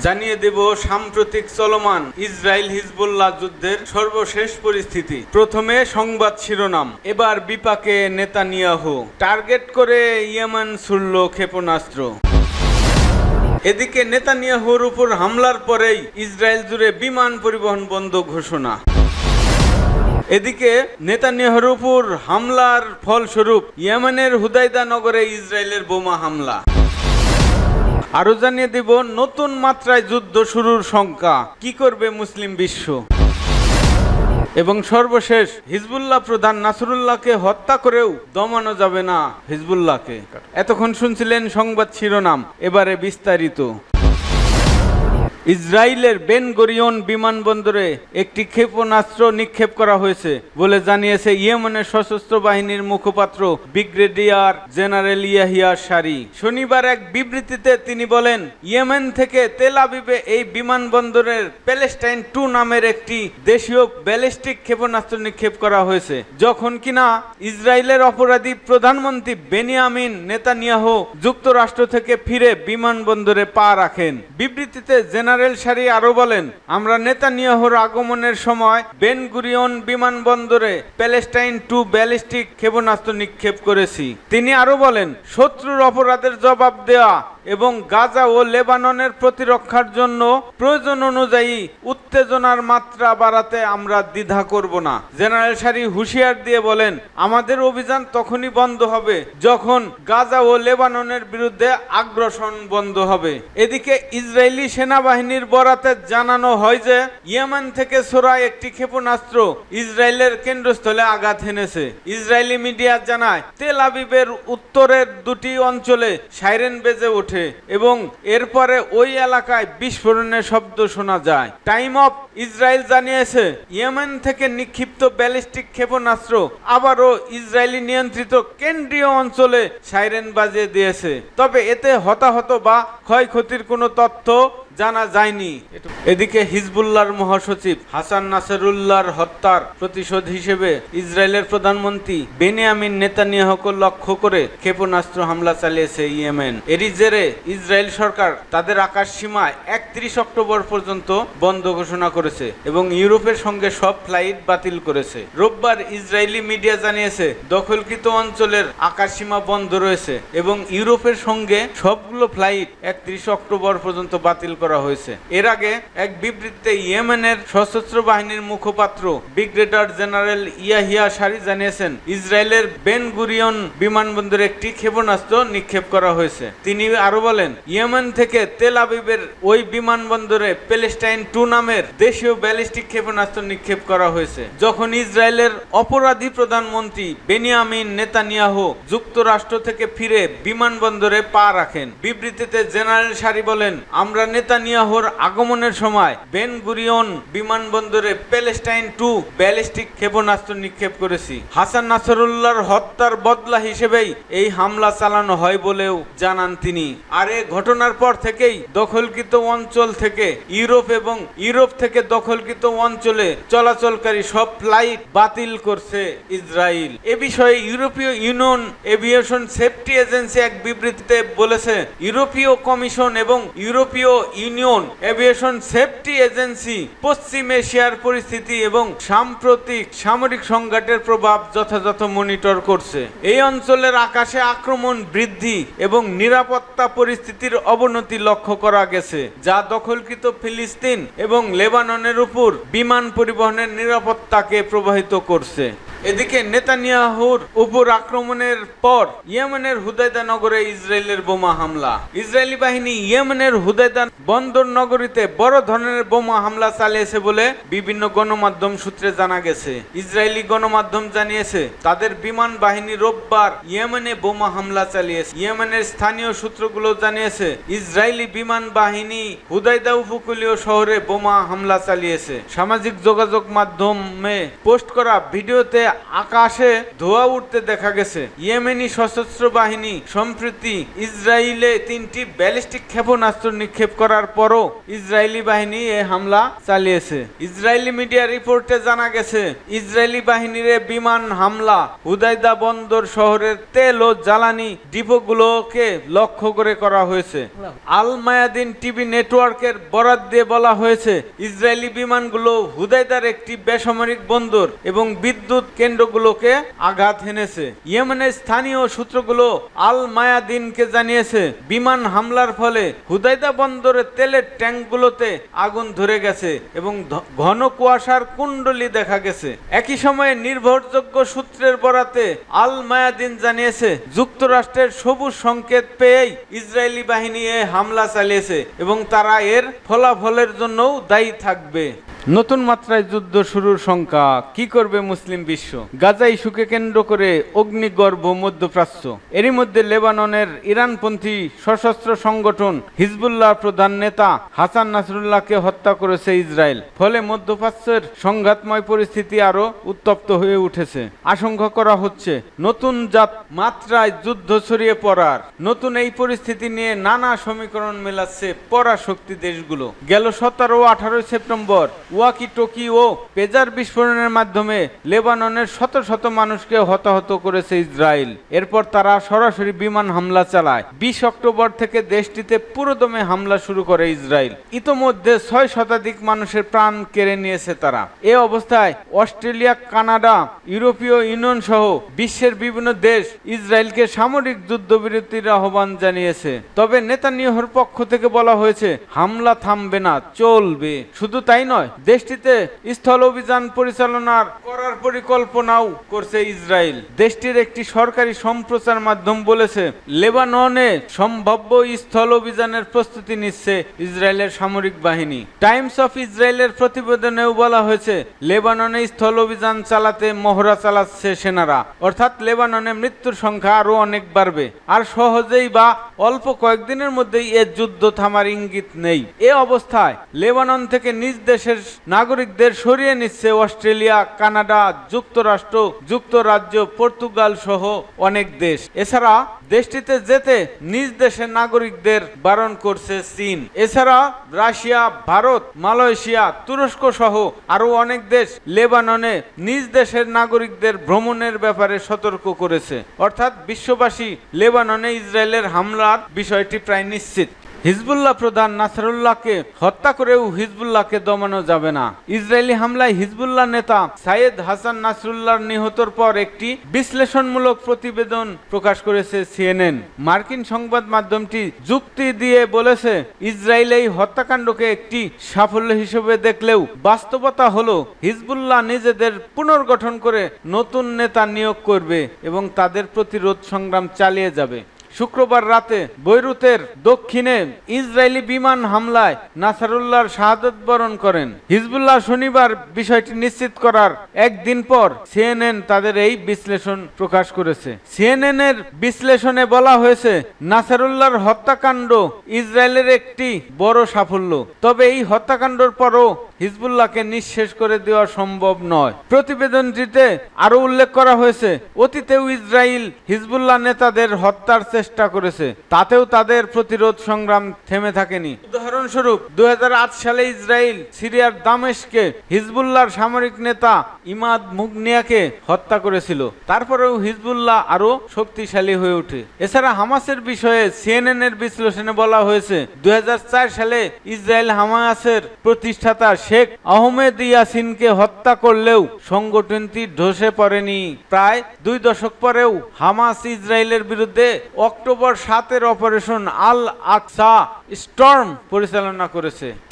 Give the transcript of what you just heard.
জানিয়ে দেব সাম্প্রতিক চলমান ইসরায়েল হিজবুল্লাহ যুদ্ধের সর্বশেষ পরিস্থিতি। প্রথমে সংবাদ শিরোনাম। এবার বিপাকে নেতানিয়াহু, টার্গেট করে ইয়েমেন ছুড়ল ক্ষেপণাস্ত্র। এদিকে নেতানিয়াহুর উপর হামলার পরেই ইসরায়েল জুড়ে বিমান পরিবহন বন্ধ ঘোষণা। এদিকে নেতানিয়াহুর উপর হামলার ফলস্বরূপ ইয়েমেনের হুদাইদা নগরে ইসরায়েলের বোমা হামলা। আরো জানিয়ে দেব নতুন মাত্রায় যুদ্ধ শুরুর শঙ্কা, কি করবে মুসলিম বিশ্ব। এবং সর্বশেষ হিজবুল্লাহ প্রধান নাসরুল্লাহকে হত্যা করেও দমানো যাবে না হিজবুল্লাহকে। এতক্ষণ শুনছিলেন সংবাদ শিরোনাম, এবারে বিস্তারিত। ইসরায়েলের বেন গরিয়ন বিমানবন্দরে একটি ক্ষেপণাস্ত্র নিক্ষেপ করা হয়েছে বলে জানিয়েছে ইয়েমেনের সশস্ত্র বাহিনীর মুখপাত্র ব্রিগেডিয়ার জেনারেল ইয়াহিয়া সারি। শনিবার এক বিবৃতিতে তিনি বলেন, ইয়েমেন থেকে তেল আবিবে এই বিমানবন্দরের প্যালেস্টাইন 2 নামের একটি দেশীয় ব্যালিস্টিক ক্ষেপণাস্ত্র নিক্ষেপ করা হয়েছে, যখন কিনা ইসরায়েলের অপরাধী প্রধানমন্ত্রী বেনিয়ামিন নেতানিয়াহু যুক্তরাষ্ট্র থেকে ফিরে বিমানবন্দরে পা রাখেন। বিবৃতিতে জেনারেল সারি আরো বলেন, আমরা নেতানিয়াহুর আগমনের সময় বেন গুরিয়ন বিমানবন্দরে প্যালেস্টাইন 2 ব্যালিস্টিক ক্ষেপণাস্ত্র নিক্ষেপ করেছি। তিনি আরো বলেন, শত্রুর অপরাধের জবাব দেওয়া এবং গাজা ও লেবাননের প্রতিরক্ষার জন্য প্রয়োজন অনুযায়ী উত্তেজনার মাত্রা বাড়াতে আমরা দ্বিধা করব না। জেনারেল সারি হুঁশিয়ার দিয়ে বলেন, আমাদের অভিযান তখনই বন্ধ হবে যখন গাজা ও লেবাননের বিরুদ্ধে আগ্রাসন বন্ধ হবে। এদিকে ইসরায়েলি সেনাবাহিনীর বরাতে জানানো হয় যে ইয়েমেন থেকে ছোড়া একটি ক্ষেপণাস্ত্র ইসরায়েলের কেন্দ্রস্থলে আঘাত হেনেছে। ইসরায়েলি মিডিয়া জানায়, তেল আবিবের উত্তরের 2টি অঞ্চলে সাইরেন বেজে ওঠে এবং এরপরে ওই এলাকায় বিস্ফোরণের শব্দ শোনা যায়। টাইম অফ ইসরায়েল জানিয়েছে, ইয়েমেন থেকে নিক্ষিপ্ত ব্যালিস্টিক ক্ষেপণাস্ত্র আবারও ইসরায়েলি নিয়ন্ত্রিত কেন্দ্রীয় অঞ্চলে সাইরেন বাজিয়ে দিয়েছে, তবে এতে হতাহত বা ক্ষয়ক্ষতির কোনো তথ্য জানা যায়নি। এদিকে হিজবুল্লাহর মহাসচিব হাসান নাসরুল্লাহর হত্যার প্রতিশোধ হিসেবে ইসরায়েলের প্রধানমন্ত্রী বেনিয়ামিন নেতানিয়াহুকে লক্ষ্য করে ক্ষেপণাস্ত্র হামলা চালিয়েছে ইয়েমেন। এরই জেরে ইসরায়েল সরকার তাদের আকাশ সীমায় 31 অক্টোবর পর্যন্ত বন্ধ ঘোষণা করেছে এবং ইউরোপের সঙ্গে সব ফ্লাইট বাতিল করেছে। রোববার ইসরায়েলি মিডিয়া জানিয়েছে, দখলকৃত অঞ্চলের আকাশ সীমা বন্ধ রয়েছে এবং ইউরোপের সঙ্গে সবগুলো ফ্লাইট 31 অক্টোবর পর্যন্ত বাতিল করা হয়েছে। এর আগে এক বিবৃতিতে ইয়েমেনের সশস্ত্র বাহিনীর মুখপাত্র ব্রিগেডিয়ার জেনারেল ইয়াহিয়া সারি জানিয়েছেন, ইসরায়েলের বেন গুরিয়ন বিমানবন্দরে একটি ক্ষেপণাস্ত্র নিক্ষেপ করা হয়েছে। তিনি আরো বলেন, ইয়েমেন থেকে তেল আবিবের ওই বিমানবন্দরে প্যালেস্টাইন 2 নামের দেশীয় ব্যালিস্টিক ক্ষেপণাস্ত্র নিক্ষেপ করা হয়েছে যখন ইসরায়েলের অপরাধী প্রধানমন্ত্রী বেনিয়ামিন নেতানিয়াহু যুক্তরাষ্ট্র থেকে ফিরে বিমানবন্দরে পা রাখেন। বিবৃতিতে জেনারেল সারি বলেন, আমরা নেতানিয়াহুর আগমনের সময় বেন গুরিয়ন বিমানবন্দরে প্যালেস্টাইন 2 ব্যালিস্টিক ক্ষেপণাস্ত্র নিক্ষেপ করেছি। হাসান নাসরুল্লাহর হত্যার বদলা হিসেবেই এই হামলা চালানো হয় বলেও জানান তিনি। আর এই ঘটনার পর থেকেই দখলকৃত অঞ্চল থেকে ইউরোপ এবং ইউরোপ থেকে দখলকৃত অঞ্চলে চলাচলকারী সব ফ্লাইট বাতিল করছে ইসরায়েল। এ বিষয়ে ইউরোপীয় ইউনিয়ন এভিয়েশন সেফটি এজেন্সি এক বিবৃতিতে বলেছে, ইউরোপীয় কমিশন এবং ইউরোপীয় ইউনিয়ন এভিয়েশন সেফটি এজেন্সি পশ্চিম এশিয়ার পরিস্থিতি এবং সাম্প্রতিক সামরিক সংঘাতের প্রভাব যথাযথ মনিটর করছে। এই অঞ্চলের আকাশে আক্রমণ বৃদ্ধি এবং নিরাপত্তা পরিস্থিতির অবনতি লক্ষ্য করা গেছে, যা দখলকৃত ফিলিস্তিন এবং লেবাননের উপর বিমান পরিবহনের নিরাপত্তাকে প্রভাবিত করছে। এদিকে নেতানিয়াহুর উপর আক্রমণের পর ইয়েমেনের হুদাইদা নগরে ইসরায়েলের বোমা হামলা। ইসরায়েলি বাহিনী ইয়েমেনের হুদাইদা বন্দর নগরীতে বড় ধরনের বোমা হামলা চালিয়েছে বলে বিভিন্ন গণমাধ্যম সূত্রে জানা গেছে। ইসরায়েলি গণমাধ্যম জানিয়েছে, তাদের বিমান বাহিনী রোববার ইয়েমেনে বোমা হামলা চালিয়েছে। ইয়েমেনের স্থানীয় সূত্রগুলো জানিয়েছে, ইসরায়েলি বিমান বাহিনী হুদাইদা উপকূলীয় শহরে বোমা হামলা চালিয়েছে। সামাজিক যোগাযোগ মাধ্যমে পোস্ট করা ভিডিওতে আকাশে ধোঁয়া উঠতে দেখা গেছে। ইয়েমেনি সশস্ত্র বাহিনী সম্প্রতি ইসরায়েলে 3টি ব্যালিস্টিক ক্ষেপণাস্ত্র নিক্ষেপ করার পরও ইসরায়েলি বাহিনী এ হামলা চালিয়েছে। ইসরায়েলি মিডিয়া রিপোর্টে জানা গেছে, ইসরায়েলি বাহিনীর বিমান হামলা হুদাইদা বন্দর শহরের তেল ও জ্বালানি ডিপোগুলোকে লক্ষ্য করে করা হয়েছে। আল মায়াদিন টিভি নেটওয়ার্কের বরাত দিয়ে বলা হয়েছে, ইসরায়েলি বিমানগুলো হুদাইদার একটি বেসামরিক বন্দর এবং বিদ্যুৎ কেন্দ্রগুলোকে আঘাত হেনেছে। ইয়েমেনের স্থানীয় সূত্রগুলো আল মায়াদিনকে জানিয়েছে, বিমান হামলার ফলে হুদাইদা বন্দরের তেলের ট্যাঙ্কগুলোতে আগুন ধরে গেছে এবং ঘন কুয়াশার কুণ্ডলী দেখা গেছে। একই সময়ে নির্ভরযোগ্য সূত্রের বরাতে আল মায়াদিন জানিয়েছে, যুক্তরাষ্ট্রের সবুজ সংকেত পেয়েই ইসরায়েলি বাহিনী এ হামলা চালিয়েছে এবং তারা এর ফলাফলের জন্যও দায়ী থাকবে। নতুন মাত্রায় যুদ্ধ শুরুর শঙ্কা, কি করবে মুসলিম বিশ্ব? গাজা ইস্যুকে কেন্দ্র করে অগ্নিগর্ভ মধ্যপ্রাচ্য। এরই মধ্যে লেবাননের ইরানপন্থী সশস্ত্র সংগঠন হিজবুল্লাহ প্রধান নেতা হাসান নাসরুল্লাহকে হত্যা করেছে ইসরায়েল। ফলে মধ্যপ্রাচ্যের সংঘাতময় পরিস্থিতি আরো উত্তপ্ত হয়ে উঠেছে। আশঙ্কা করা হচ্ছে নতুন মাত্রায় যুদ্ধ ছড়িয়ে পড়ার। নতুন এই পরিস্থিতি নিয়ে নানা সমীকরণ মেলাচ্ছে পরাশক্তি দেশগুলো। গেল 17 ও 18 সেপ্টেম্বর ওয়াকি টকি ও পেজার বিস্ফোরণের মাধ্যমে লেবাননের শত শত মানুষকে হতাহত করেছে ইসরায়েল। এরপর তারা সরাসরি বিমান হামলা চালায়। 20 অক্টোবর থেকে দেশটিতে পুরোদমে হামলা শুরু করে ইসরায়েল। ইতোমধ্যে 6 শতাধিক মানুষের প্রাণ কেড়ে নিয়েছে তারা। এ অবস্থায় অস্ট্রেলিয়া, কানাডা, ইউরোপীয় ইউনিয়ন সহ বিশ্বের বিভিন্ন দেশ ইসরায়েলকে সামরিক যুদ্ধবিরতির আহ্বান জানিয়েছে। তবে নেতানিয়াহুর পক্ষ থেকে বলা হয়েছে, হামলা থামবে না, চলবে। শুধু তাই নয়, দেশটিতে স্থল অভিযান পরিচালনা করার পরিকল্পনাও করছে ইসরায়েল। দেশটির একটি সরকারি সম্প্রচার মাধ্যম বলেছে, লেবাননে সম্ভাব্য স্থল অভিযানের প্রস্তুতি নিচ্ছে ইসরায়েলের সামরিক বাহিনী। টাইমস অফ ইসরায়েলের প্রতিবেদনেও বলা হয়েছে, লেবাননে স্থল অভিযান চালাতে মহড়া চালাচ্ছে সেনারা। অর্থাৎ লেবাননে মৃত্যুর সংখ্যা আরো অনেক বাড়বে। আর সহজেই বা অল্প কয়েকদিনের মধ্যেই এ যুদ্ধ থামার ইঙ্গিত নেই। এ অবস্থায় লেবানন থেকে নিজ দেশের নাগরিকদের সরিয়ে নিচ্ছে অস্ট্রেলিয়া, কানাডা, যুক্তরাষ্ট্র, যুক্তরাজ্য, পর্তুগাল সহ অনেক দেশ। এছাড়া দেশটিতে যেতে নিজ দেশের নাগরিকদের বারণ করছে চীন। এছাড়া রাশিয়া, ভারত, মালয়েশিয়া, তুরস্ক সহ আরো অনেক দেশ লেবাননে নিজ দেশের নাগরিকদের ভ্রমণের ব্যাপারে সতর্ক করেছে। অর্থাৎ বিশ্ববাসী লেবাননে ইসরায়েলের হামলার বিষয়টি প্রায় নিশ্চিত। হিজবুল্লাহ প্রধান নাসরুল্লাহকে হত্যা করেও হিজবুল্লাহকে দমানো যাবে না। ইসরায়েলি হামলায় হিজবুল্লাহ নেতা সাইয়েদ হাসান নাসরুল্লাহর নিহতর পর একটি বিশ্লেষণমূলক প্রতিবেদন প্রকাশ করেছে সিএনএন। মার্কিন সংবাদ মাধ্যমটি যুক্তি দিয়ে বলেছে, ইসরায়েল এই হত্যাকাণ্ডকে একটি সাফল্য হিসেবে দেখলেও বাস্তবতা হলো হিজবুল্লাহ নিজেদের পুনর্গঠন করে নতুন নেতা নিয়োগ করবে এবং তাদের প্রতিরোধ সংগ্রাম চালিয়ে যাবে। শুক্রবার রাতে বৈরুতের দক্ষিণে ইসরায়েলি বিমান হামলায় নাসরুল্লাহর শাহাদত বরণ করেন। হিজবুল্লাহ শনিবার বিষয়টি নিশ্চিত করার একদিন পর সিএনএন তাদের এই বিশ্লেষণ প্রকাশ করেছে। সিএনএন এর বিশ্লেষণে বলা হয়েছে, নাসরুল্লাহর হত্যাকাণ্ড ইসরায়েলের একটি বড় সাফল্য। তবে এই হত্যাকাণ্ডের পরও হিজবুল্লাহকে নিঃশেষ করে দেওয়া সম্ভব নয়। প্রতিবেদনটিতে আরো উল্লেখ করা হয়েছে, অতীতেও ইসরায়েল হিজবুল্লাহ নেতাদের হত্যার চেষ্টা করেছে, তাতেও তাদের প্রতিরোধ সংগ্রাম থেমে থাকেনি। উদাহরণস্বরূপ 2008 সালে ইসরায়েল সিরিয়ার দামেস্কে হিজবুল্লাহর সামরিক নেতা ইমাদ মুগনিয়াকে হত্যা করেছিল। তারপরেও হিজবুল্লাহ আরো শক্তিশালী হয়ে ওঠে। এছাড়া হামাসের বিষয়ে সিএনএন এর বিশ্লেষণে বলা হয়েছে, 2004 সালে ইসরায়েল হামাসের প্রতিষ্ঠাতা শেখ আহমেদ ইয়াসিনকে হত্যা করলেও সংগঠনটি ধসে পড়েনি। প্রায় 2 দশক পরেও হামাস ইসরায়েলের বিরুদ্ধে অক্টোবর 7 অপারেশন আল আকসা স্টর্ম পরিচালনা করেছে।